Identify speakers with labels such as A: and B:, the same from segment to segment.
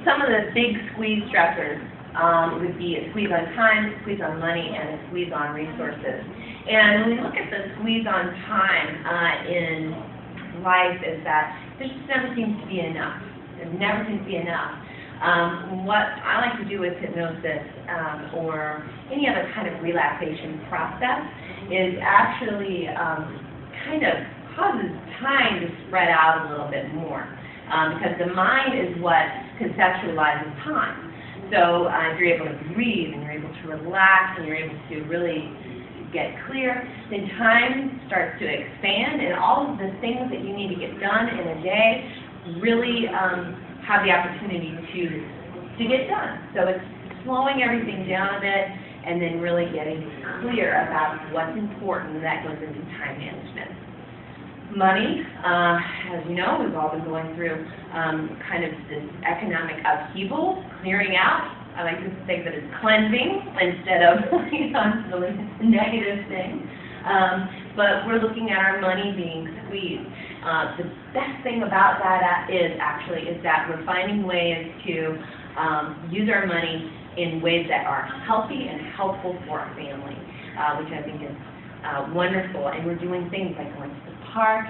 A: some of the big squeeze stressors would be a squeeze on time, a squeeze on money, and a squeeze on resources. And when we look at the squeeze on time in life, is that there just never seems to be enough. There never seems to be enough. What I like to do with hypnosis or any other kind of relaxation process is actually kind of causes time to spread out a little bit more because the mind is what conceptualizes time. So if you're able to breathe and you're able to relax and you're able to really get clear, then time starts to expand and all of the things that you need to get done in a day really have the opportunity to get done. So it's slowing everything down a bit and then really getting clear about what's important, and that goes into time management. Money, as you know, we've all been going through kind of this economic upheaval, clearing out. I like to think that it's cleansing instead of really a negative thing. But we're looking at our money being squeezed. The best thing about that is that we're finding ways to use our money in ways that are healthy and helpful for our family, which I think is wonderful. And we're doing things like going to the park.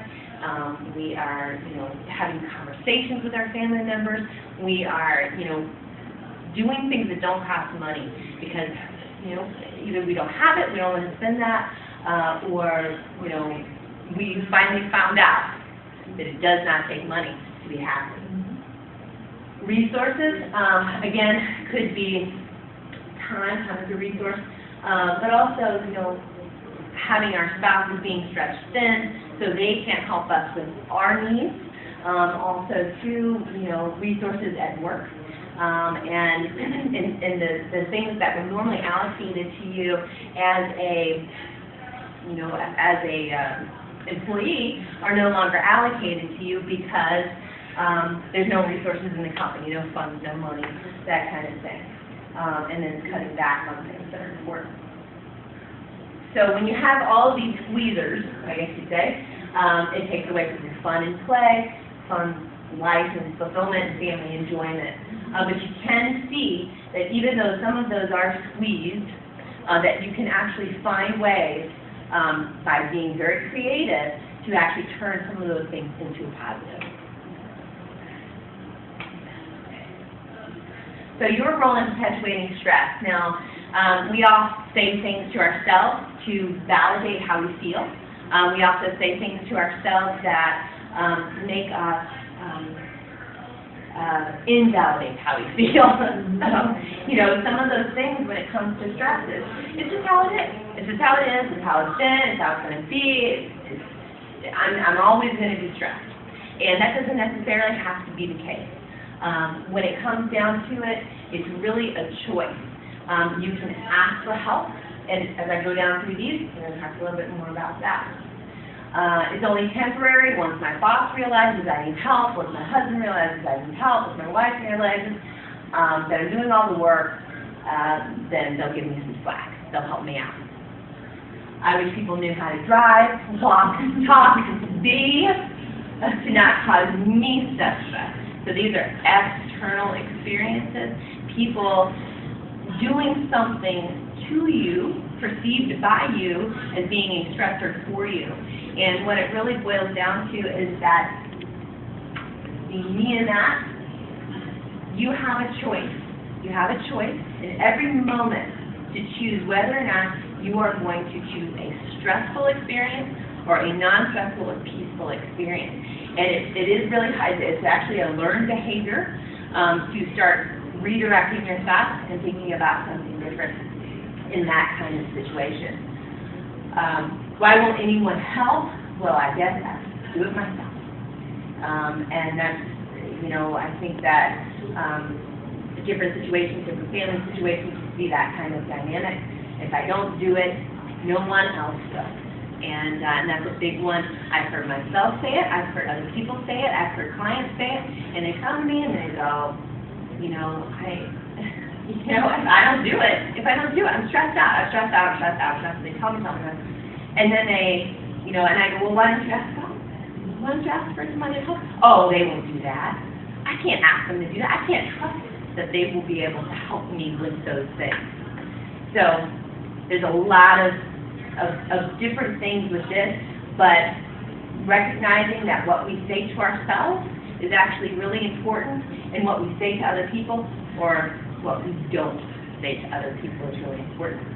A: We are, having conversations with our family members. We are, doing things that don't cost money because, either we don't have it, we don't want to spend that, or, we finally found out that it does not take money to be happy. Resources, again, could be time is a resource, but also, having our spouses being stretched thin so they can't help us with our needs. Also, too, resources at work. And the things that were normally allocated to you as a employee are no longer allocated to you because there's no resources in the company, no funds, no money, that kind of thing. And then cutting back on things that are important. So when you have all of these squeezers, I guess you'd say, it takes away from your fun and play, fun life and fulfillment and family enjoyment. But you can see that even though some of those are squeezed, that you can actually find ways by being very creative to actually turn some of those things into a positive. So your role in perpetuating stress. Now, we all say things to ourselves to validate how we feel. We also say things to ourselves that make us invalidate how we feel. So, some of those things when it comes to stress it's just how it is. It's just how it is. It's how it's been. It's how it's going to be. I'm always going to be stressed. And that doesn't necessarily have to be the case. When it comes down to it, it's really a choice. You can ask for help, and as I go down through these, I'm going to talk a little bit more about that. It's only temporary. Once my boss realizes I need help, once my husband realizes I need help, once my wife realizes that I'm doing all the work, then they'll give me some slack. They'll help me out. I wish people knew how to drive, walk, talk, be, to not cause me such stress. So these are external experiences, people doing something to you, perceived by you as being a stressor for you. And what it really boils down to is that me and that, you have a choice. You have a choice in every moment to choose whether or not you are going to choose a stressful experience or a non-stressful or peaceful experience. And it is really hard. It's actually a learned behavior to start redirecting your thoughts and thinking about something different in that kind of situation. Why won't anyone help? Well, I guess I have to do it myself. And that's, I think that different situations, different family situations can be that kind of dynamic. If I don't do it, no one else does. And that's a big one. I've heard myself say it. I've heard other people say it. I've heard clients say it. And they come to me and they go, if I don't do it, I'm stressed out. They tell me something. And then they, and I go, well, why don't you ask them? Why don't you ask for somebody to help? Oh, they won't do that. I can't ask them to do that. I can't trust that they will be able to help me with those things. So there's a lot of different things with this, but recognizing that what we say to ourselves is actually really important, and what we say to other people or what we don't say to other people is really important.